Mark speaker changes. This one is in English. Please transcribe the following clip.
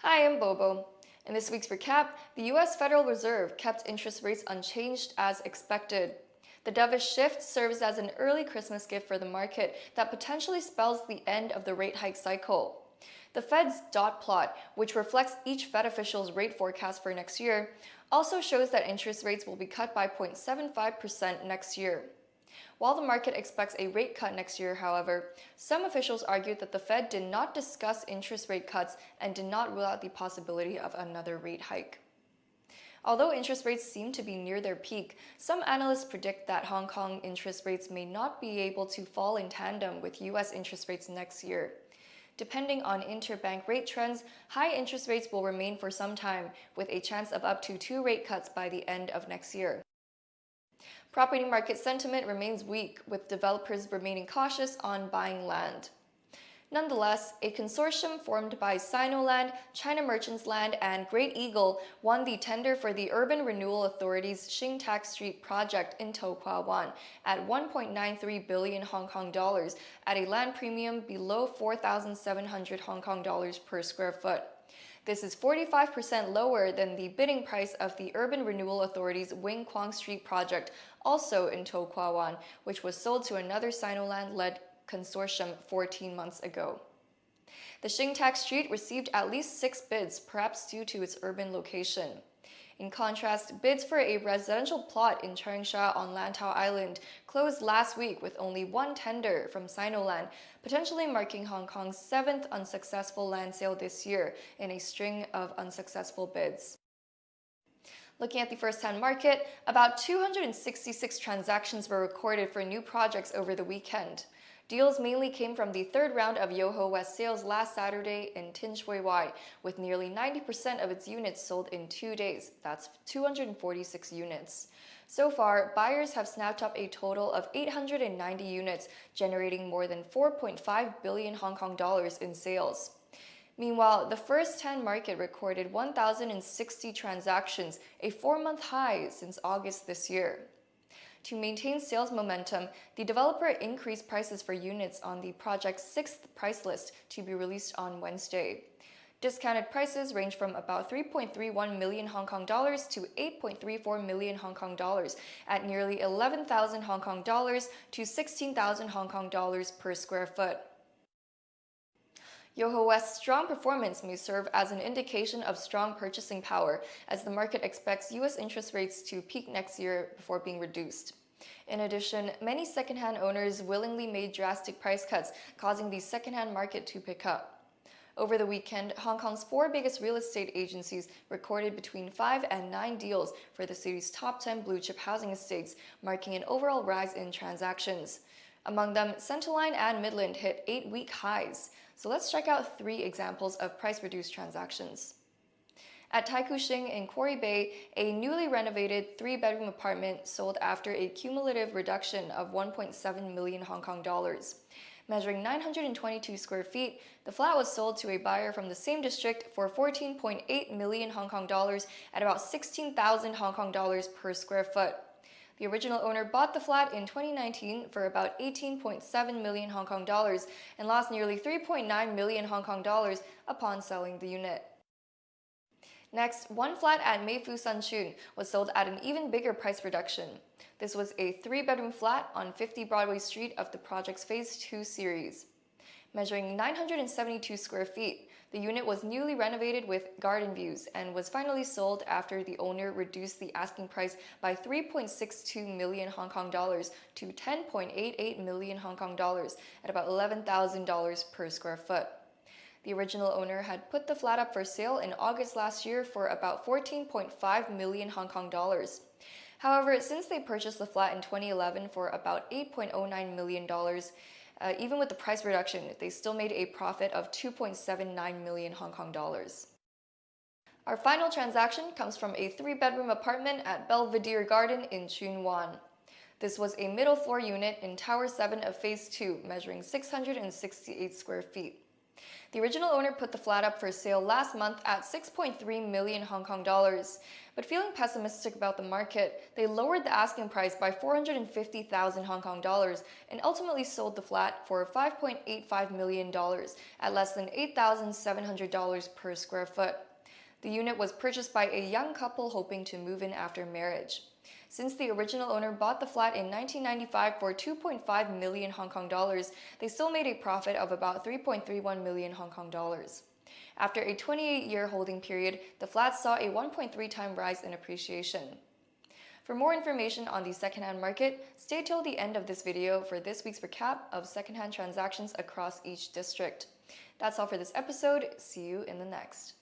Speaker 1: Hi, I'm Bobo. In this week's recap, the U.S. Federal Reserve kept interest rates unchanged as expected. The dovish shift serves as an early Christmas gift for the market that potentially spells the end of the rate hike cycle. The Fed's dot plot, which reflects each Fed official's rate forecast for next year, also shows that interest rates will be cut by 0.75% next year. While the market expects a rate cut next year, however, some officials argued that the Fed did not discuss interest rate cuts and did not rule out the possibility of another rate hike. Although interest rates seem to be near their peak, some analysts predict that Hong Kong interest rates may not be able to fall in tandem with US interest rates next year. Depending on interbank rate trends, high interest rates will remain for some time, with a chance of up to 2 rate cuts by the end of next year. Property market sentiment remains weak, with developers remaining cautious on buying land. Nonetheless, a consortium formed by Sino Land, China Merchants Land, and Great Eagle won the tender for the Urban Renewal Authority's Shing Street project in To Kwa Wan at 1.93 billion Hong Kong dollars at a land premium below 4,700 Hong Kong dollars per square foot. This is 45% lower than the bidding price of the Urban Renewal Authority's Wing Kwong Street project, also in To Kwa Wan, which was sold to another Sino Land-led consortium 14 months ago. The Shing Street received at least 6 bids, perhaps due to its urban location. In contrast, bids for a residential plot in Changsha on Lantau Island closed last week with only one tender from Sinoland, potentially marking Hong Kong's 7th unsuccessful land sale this year in a string of unsuccessful bids. Looking at the first-hand market, about 266 transactions were recorded for new projects over the weekend. Deals mainly came from the third round of Yoho West sales last Saturday in Tin Shui Wai, with nearly 90% of its units sold in 2 days. That's 246 units. So far, buyers have snapped up a total of 890 units, generating more than 4.5 billion Hong Kong dollars in sales. Meanwhile, the first-hand market recorded 1,060 transactions, a 4-month high since August this year. To maintain sales momentum, the developer increased prices for units on the project's 6th price list to be released on Wednesday. Discounted prices range from about 3.31 million Hong Kong dollars to 8.34 million Hong Kong dollars at nearly 11,000 Hong Kong dollars to 16,000 Hong Kong dollars per square foot. Yoho West's strong performance may serve as an indication of strong purchasing power, as the market expects U.S. interest rates to peak next year before being reduced. In addition, many second-hand owners willingly made drastic price cuts, causing the second-hand market to pick up. Over the weekend, Hong Kong's 4 biggest real estate agencies recorded between 5 and 9 deals for the city's top 10 blue-chip housing estates, marking an overall rise in transactions. Among them, Centerline and Midland hit 8-week highs. So let's check out 3 examples of price-reduced transactions. At Taikoo Shing in Quarry Bay, a newly renovated 3-bedroom apartment sold after a cumulative reduction of 1.7 million Hong Kong dollars. Measuring 922 square feet, the flat was sold to a buyer from the same district for 14.8 million Hong Kong dollars at about 16,000 Hong Kong dollars per square foot. The original owner bought the flat in 2019 for about 18.7 million Hong Kong dollars and lost nearly 3.9 million Hong Kong dollars upon selling the unit. Next, one flat at Mei Foo Sun Chuen was sold at an even bigger price reduction. This was a 3-bedroom flat on 50 Broadway Street of the project's Phase 2 series. Measuring 972 square feet, the unit was newly renovated with garden views and was finally sold after the owner reduced the asking price by 3.62 million Hong Kong dollars to 10.88 million Hong Kong dollars at about $11,000 per square foot. The original owner had put the flat up for sale in August last year for about 14.5 million Hong Kong dollars. However, since they purchased the flat in 2011 for about $8.09 million, even with the price reduction, they still made a profit of 2.79 million Hong Kong dollars. Our final transaction comes from a 3-bedroom apartment at Belvedere Garden in Tsuen Wan. This was a middle floor unit in Tower 7 of Phase 2, measuring 668 square feet. The original owner put the flat up for sale last month at 6.3 million Hong Kong dollars. But feeling pessimistic about the market, they lowered the asking price by 450,000 Hong Kong dollars and ultimately sold the flat for 5.85 million dollars at less than $8,700 per square foot. The unit was purchased by a young couple hoping to move in after marriage. Since the original owner bought the flat in 1995 for 2.5 million Hong Kong dollars, they still made a profit of about 3.31 million Hong Kong dollars. After a 28-year holding period, the flat saw a 1.3-time rise in appreciation. For more information on the secondhand market, stay till the end of this video for this week's recap of secondhand transactions across each district. That's all for this episode. See you in the next.